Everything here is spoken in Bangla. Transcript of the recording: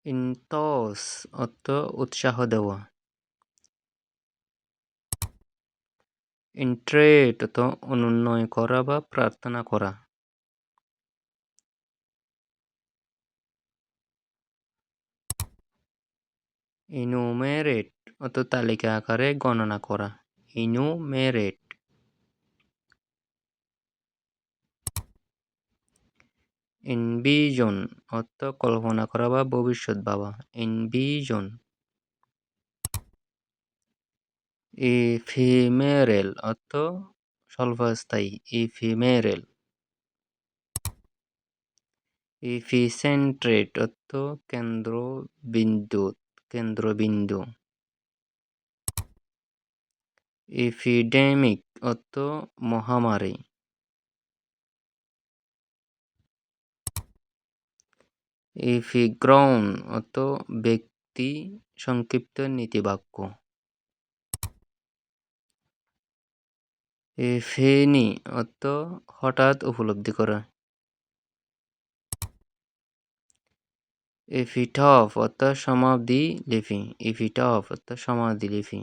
ইনথস অর্থ উৎসাহ দেওয়া। ইন্ট্রেট অর্থ অনুনয় করা বা প্রার্থনা করা। ইনুমেরেট অর্থ তালিকা আকারে গণনা করা। ইনুমেরেট। এনভিজন অর্থ কল্পনা করা বা ভবিষ্যৎ ভাবা। এনভিজন। ইফিমেরেল অর্থ স্বল্পস্থায়ী। ইফিমেরেল। ইফিসেন্ট্রেট অর্থ কেন্দ্রবিন্দু। ইপিডেমিক অর্থ মহামারী। ইপিগ্রাউন অর্থ ব্যক্তি সংক্ষিপ্ত নীতিবাক্য। ইপিফেনি অর্থ হঠাৎ উপলব্ধি করা। এপিটাফ অর্থ সমাধি লিপি। এপিটাফ অর্থ সমাধি লিপি।